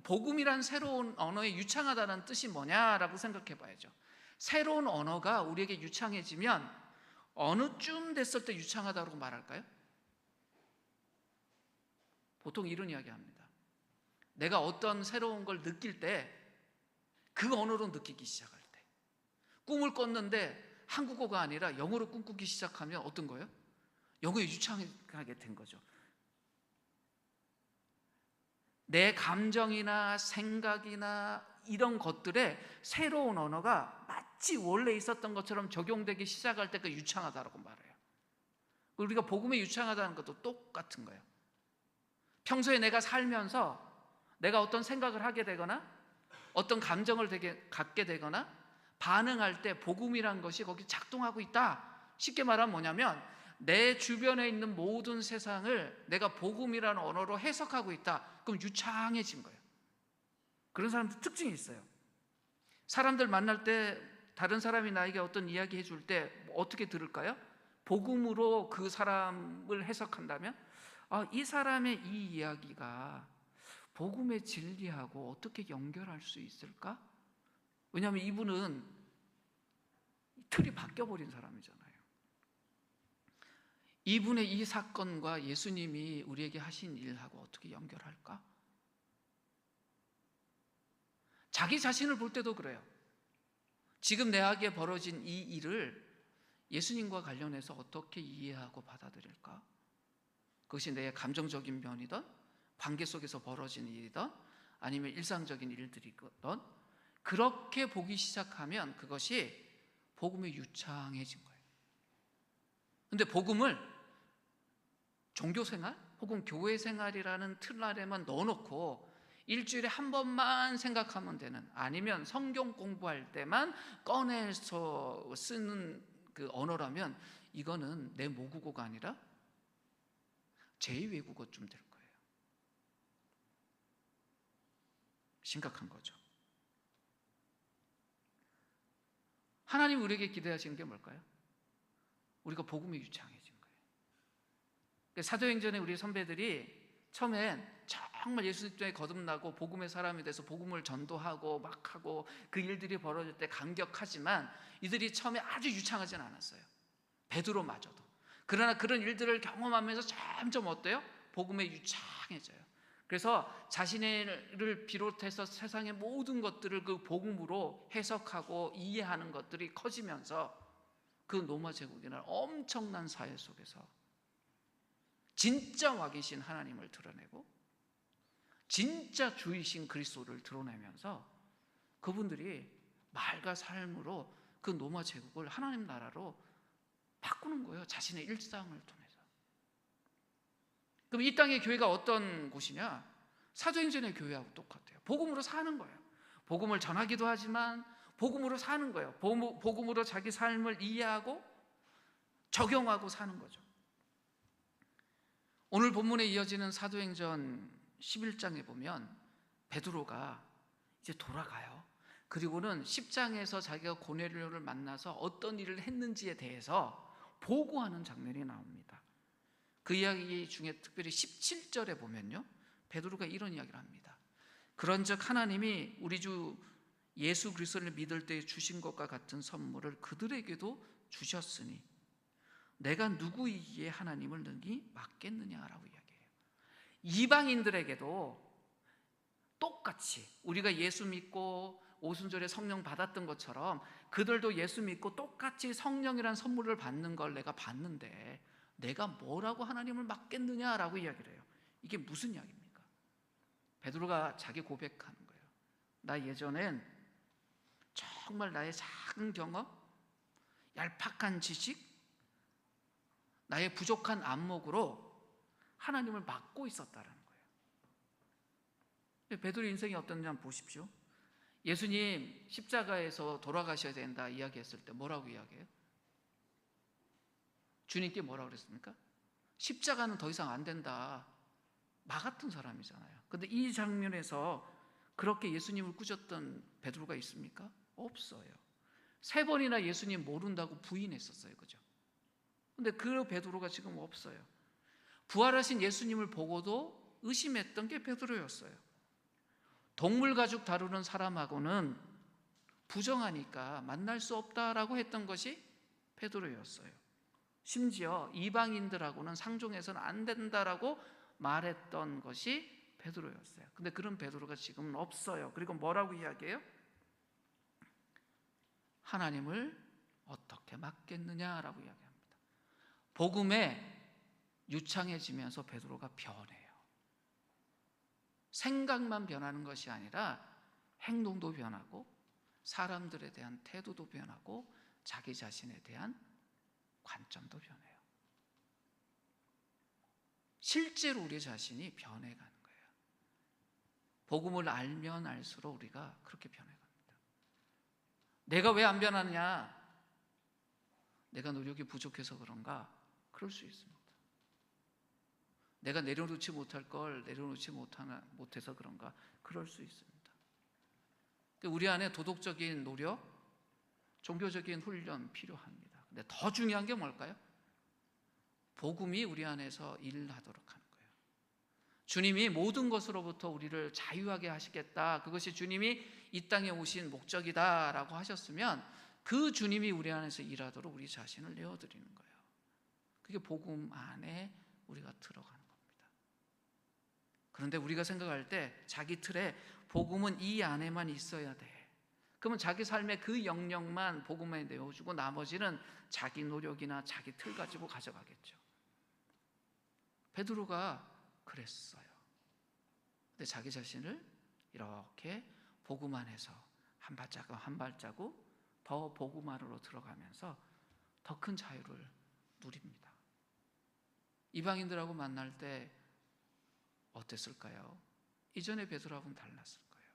복음이란 새로운 언어에 유창하다는 뜻이 뭐냐라고 생각해 봐야죠. 새로운 언어가 우리에게 유창해지면 어느 쯤 됐을 때 유창하다고 말할까요? 보통 이런 이야기 합니다. 내가 어떤 새로운 걸 느낄 때 그 언어로 느끼기 시작할 때, 꿈을 꿨는데 한국어가 아니라 영어로 꿈꾸기 시작하면 어떤 거예요? 영어에 유창하게 된 거죠. 내 감정이나 생각이나 이런 것들에 새로운 언어가 마치 원래 있었던 것처럼 적용되기 시작할 때 그 유창하다라고 말해요. 우리가 복음에 유창하다는 것도 똑같은 거예요. 평소에 내가 살면서 내가 어떤 생각을 하게 되거나 어떤 감정을 갖게 되거나 반응할 때 복음이란 것이 거기 작동하고 있다. 쉽게 말하면 뭐냐면 내 주변에 있는 모든 세상을 내가 복음이라는 언어로 해석하고 있다. 그럼 유창해진 거예요. 그런 사람들 특징이 있어요. 사람들 만날 때 다른 사람이 나에게 어떤 이야기 해줄 때 어떻게 들을까요? 복음으로 그 사람을 해석한다면 이 사람의 이 이야기가 복음의 진리하고 어떻게 연결할 수 있을까? 왜냐하면 이분은 틀이 바뀌어버린 사람이잖아요. 이분의 이 사건과 예수님이 우리에게 하신 일하고 어떻게 연결할까? 자기 자신을 볼 때도 그래요. 지금 내게 벌어진 이 일을 예수님과 관련해서 어떻게 이해하고 받아들일까? 그것이 내 감정적인 면이든 관계 속에서 벌어진 일이든 아니면 일상적인 일들이든 그렇게 보기 시작하면 그것이 복음에 유창해진 거예요. 근데 복음을 종교생활 혹은 교회생활이라는 틀 아래만 넣어놓고 일주일에 한 번만 생각하면 되는, 아니면 성경 공부할 때만 꺼내서 쓰는 그 언어라면 이거는 내 모국어가 아니라 제2외국어쯤 될 거예요. 심각한 거죠. 하나님 우리에게 기대하시는 게 뭘까요? 우리가 복음에 유창해진 거예요. 사도행전에 우리 선배들이 처음엔 정말 예수님께 거듭나고 복음의 사람이 돼서 복음을 전도하고 막 하고 그 일들이 벌어질 때 감격하지만 이들이 처음에 아주 유창하진 않았어요. 베드로마저도. 그러나 그런 일들을 경험하면서 점점 어때요? 복음에 유창해져요. 그래서 자신을 비롯해서 세상의 모든 것들을 그 복음으로 해석하고 이해하는 것들이 커지면서 그 로마 제국이나 엄청난 사회 속에서 진짜 왕이신 하나님을 드러내고 진짜 주이신 그리스도를 드러내면서 그분들이 말과 삶으로 그 로마 제국을 하나님 나라로 바꾸는 거예요. 자신의 일상을 통해서. 그럼 이 땅의 교회가 어떤 곳이냐? 사도행전의 교회하고 똑같아요. 복음으로 사는 거예요. 복음을 전하기도 하지만 복음으로 사는 거예요. 복음으로 자기 삶을 이해하고 적용하고 사는 거죠. 오늘 본문에 이어지는 사도행전 11장에 보면 베드로가 이제 돌아가요. 그리고는 10장에서 자기가 고넬료를 만나서 어떤 일을 했는지에 대해서 보고하는 장면이 나옵니다. 그 이야기 중에 특별히 17절에 보면요, 베드로가 이런 이야기를 합니다. 그런즉 하나님이 우리 주 예수 그리스도를 믿을 때 주신 것과 같은 선물을 그들에게도 주셨으니 내가 누구이기에 하나님을 능히 맡겠느냐라고 이야기해요. 이방인들에게도 똑같이 우리가 예수 믿고 오순절에 성령 받았던 것처럼 그들도 예수 믿고 똑같이 성령이라는 선물을 받는 걸 내가 봤는데 내가 뭐라고 하나님을 맡겠느냐라고 이야기를 해요. 이게 무슨 이야기입니까? 베드로가 자기 고백하는 거예요. 나 예전엔 정말 나의 작은 경험, 얄팍한 지식, 나의 부족한 안목으로 하나님을 맡고 있었다는 거예요. 베드로 인생이 어떤지 한번 보십시오. 예수님 십자가에서 돌아가셔야 된다 이야기했을 때 뭐라고 이야기해요? 주님께 뭐라고 그랬습니까? 십자가는 더 이상 안 된다. 마 같은 사람이잖아요. 그런데 이 장면에서 그렇게 예수님을 꾸짖던 베드로가 있습니까? 없어요. 3번이나 예수님 모른다고 부인했었어요. 그죠? 근데 그 베드로가 지금 없어요. 부활하신 예수님을 보고도 의심했던 게 베드로였어요. 동물 가죽 다루는 사람하고는 부정하니까 만날 수 없다라고 했던 것이 베드로였어요. 심지어 이방인들하고는 상종해서는 안 된다라고 말했던 것이 베드로였어요. 근데 그런 베드로가 지금은 없어요. 그리고 뭐라고 이야기해요? 하나님을 어떻게 맡겠느냐라고 이야기합니다. 복음에 유창해지면서 베드로가 변해요. 생각만 변하는 것이 아니라 행동도 변하고 사람들에 대한 태도도 변하고 자기 자신에 대한 관점도 변해요. 실제로 우리 자신이 변해가는 거예요. 복음을 알면 알수록 우리가 그렇게 변해갑니다. 내가 왜 안 변하느냐? 내가 노력이 부족해서 그런가? 그럴 수 있습니다. 내가 내려놓지 못할 걸 내려놓지 못해서 그런가? 그럴 수 있습니다. 우리 안에 도덕적인 노력, 종교적인 훈련 필요합니다. 근데 더 중요한 게 뭘까요? 복음이 우리 안에서 일하도록 하는 거예요. 주님이 모든 것으로부터 우리를 자유하게 하시겠다. 그것이 주님이 이 땅에 오신 목적이다라고 하셨으면 그 주님이 우리 안에서 일하도록 우리 자신을 내어드리는 거예요. 그게 복음 안에 우리가 들어가는 겁니다. 그런데 우리가 생각할 때 자기 틀에 복음은 이 안에만 있어야 돼. 그러면 자기 삶의 그 영역만 복음에 내어주고 나머지는 자기 노력이나 자기 틀 가지고 가져가겠죠. 베드로가 그랬어요. 근데 자기 자신을 이렇게 복음 안에서 한 발자국 한 발자국 더 복음 안으로 들어가면서 더 큰 자유를 누립니다. 이방인들하고 만날 때 어땠을까요? 이전에 베드로하고는 달랐을 거예요.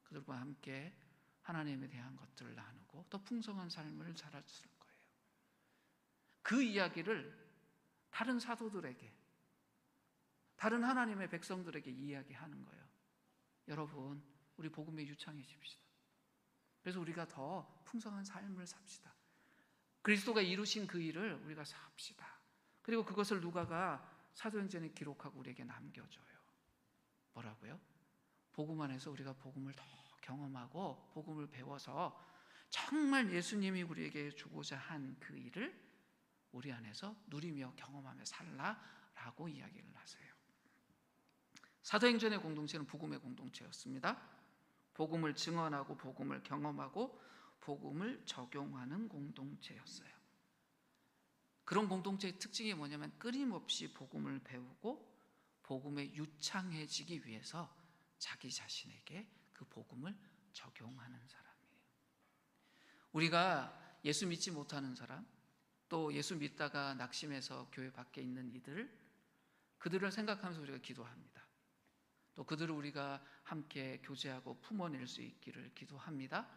그들과 함께 하나님에 대한 것들을 나누고 더 풍성한 삶을 살았을 거예요. 그 이야기를 다른 사도들에게, 다른 하나님의 백성들에게 이야기하는 거예요. 여러분, 우리 복음에 유창해집시다. 그래서 우리가 더 풍성한 삶을 삽시다. 그리스도가 이루신 그 일을 우리가 삽시다. 그리고 그것을 누가가 사도행전에 기록하고 우리에게 남겨줘요. 뭐라고요? 복음 안에서 우리가 복음을 더 경험하고 복음을 배워서 정말 예수님이 우리에게 주고자 한 그 일을 우리 안에서 누리며 경험하며 살라라고 이야기를 하세요. 사도행전의 공동체는 복음의 공동체였습니다. 복음을 증언하고 복음을 경험하고 복음을 적용하는 공동체였어요. 그런 공동체의 특징이 뭐냐면 끊임없이 복음을 배우고 복음에 유창해지기 위해서 자기 자신에게 그 복음을 적용하는 사람이에요. 우리가 예수 믿지 못하는 사람, 또 예수 믿다가 낙심해서 교회 밖에 있는 그들을 생각하면서 우리가 기도합니다. 또 그들을 우리가 함께 교제하고 품어낼 수 있기를 기도합니다.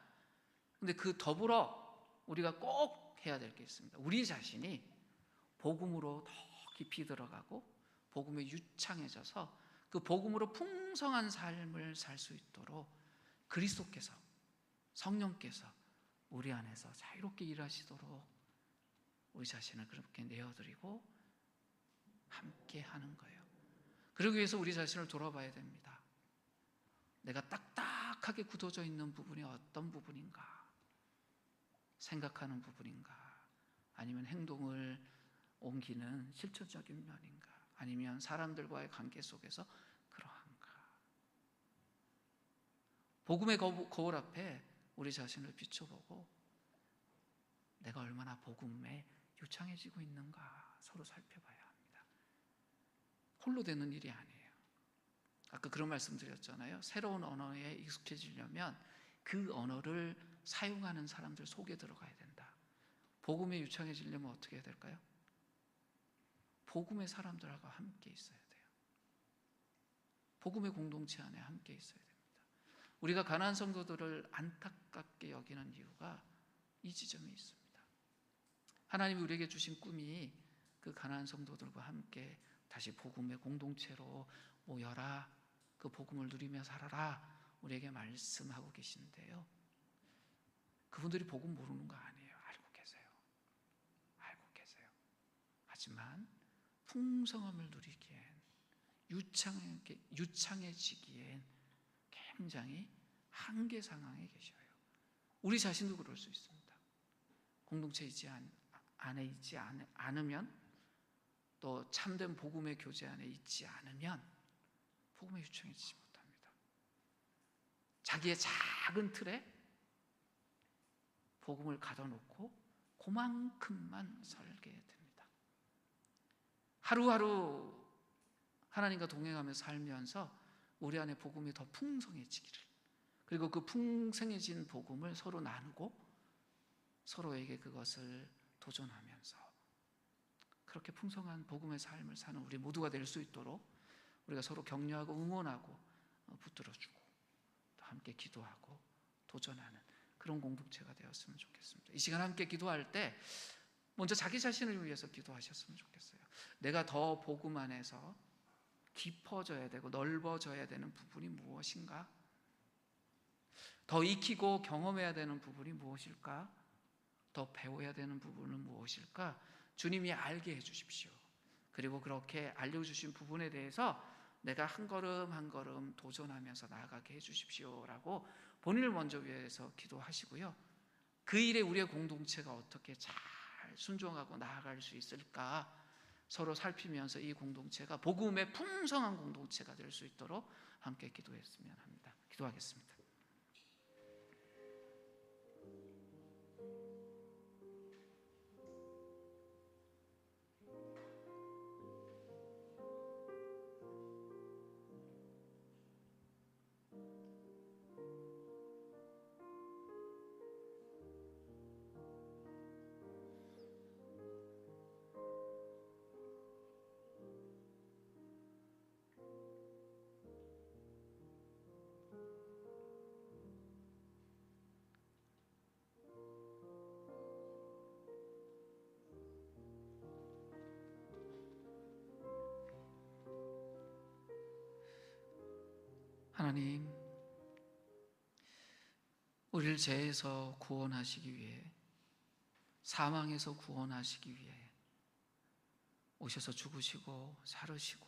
그런데 그 더불어 우리가 꼭 해야 될 게 있습니다. 우리 자신이 복음으로 더 깊이 들어가고 복음에 유창해져서 그 복음으로 풍성한 삶을 살 수 있도록 그리스도께서, 성령께서 우리 안에서 자유롭게 일하시도록 우리 자신을 그렇게 내어드리고 함께 하는 거예요. 그러기 위해서 우리 자신을 돌아봐야 됩니다. 내가 딱딱하게 굳어져 있는 부분이 어떤 부분인가? 생각하는 부분인가? 아니면 행동을 옮기는 실천적인 면인가? 아니면 사람들과의 관계 속에서 그러한가? 복음의 거울 앞에 우리 자신을 비춰보고 내가 얼마나 복음에 유창해지고 있는가 서로 살펴봐야 합니다. 홀로 되는 일이 아니에요. 아까 그런 말씀 드렸잖아요. 새로운 언어에 익숙해지려면 그 언어를 사용하는 사람들 속에 들어가야 된다. 복음에 유창해지려면 어떻게 해야 될까요? 복음의 사람들하고 함께 있어야 돼요. 복음의 공동체 안에 함께 있어야 됩니다. 우리가 가나안 성도들을 안타깝게 여기는 이유가 이 지점에 있습니다. 하나님이 우리에게 주신 꿈이 그 가나안 성도들과 함께 다시 복음의 공동체로 모여라, 그 복음을 누리며 살아라 우리에게 말씀하고 계신데요. 그분들이 복음 모르는 거 아니에요. 알고 계세요. 알고 계세요. 하지만 풍성함을 누리기엔, 유창해지기엔 굉장히 한계 상황에 계셔요. 우리 자신도 그럴 수 있습니다. 공동체 안에 있지 않으면, 또 참된 복음의 교제 안에 있지 않으면 복음에 유창해지지 못합니다. 자기의 작은 틀에 복음을 가둬놓고 그만큼만 살게 됩니다. 하루하루 하나님과 동행하며 살면서 우리 안에 복음이 더 풍성해지기를, 그리고 그 풍성해진 복음을 서로 나누고 서로에게 그것을 도전하면서 그렇게 풍성한 복음의 삶을 사는 우리 모두가 될 수 있도록 우리가 서로 격려하고 응원하고 붙들어주고 또 함께 기도하고 도전하는 그런 공동체가 되었으면 좋겠습니다. 이 시간 함께 기도할 때 먼저 자기 자신을 위해서 기도하셨으면 좋겠어요. 내가 더 복음 안에서 깊어져야 되고 넓어져야 되는 부분이 무엇인가? 더 익히고 경험해야 되는 부분이 무엇일까? 더 배워야 되는 부분은 무엇일까? 주님이 알게 해주십시오. 그리고 그렇게 알려주신 부분에 대해서 내가 한 걸음 한 걸음 도전하면서 나아가게 해주십시오라고 본인을 먼저 위해서 기도하시고요. 그 일에 우리의 공동체가 어떻게 잘 순종하고 나아갈 수 있을까 서로 살피면서 이 공동체가 복음의 풍성한 공동체가 될 수 있도록 함께 기도했으면 합니다. 기도하겠습니다. 하나님, 우리를 죄에서 구원하시기 위해, 사망에서 구원하시기 위해 오셔서 죽으시고 살으시고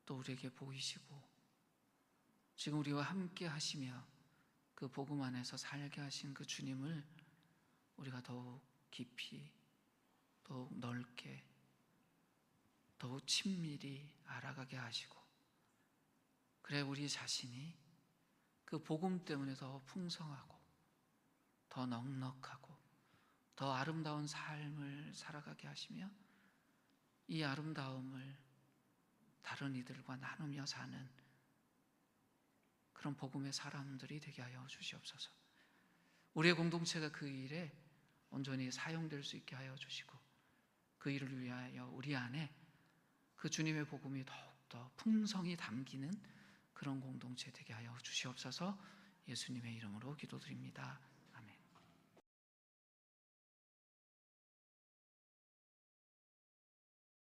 또 우리에게 보이시고 지금 우리와 함께 하시며 그 복음 안에서 살게 하신 그 주님을 우리가 더욱 깊이, 더욱 넓게, 더욱 친밀히 알아가게 하시고, 그래 우리 자신이 그 복음 때문에 더 풍성하고 더 넉넉하고 더 아름다운 삶을 살아가게 하시며 이 아름다움을 다른 이들과 나누며 사는 그런 복음의 사람들이 되게 하여 주시옵소서. 우리의 공동체가 그 일에 온전히 사용될 수 있게 하여 주시고 그 일을 위하여 우리 안에 그 주님의 복음이 더욱더 풍성히 담기는 그런 공동체 되게 하여 주시옵소서. 예수님의 이름으로 기도드립니다.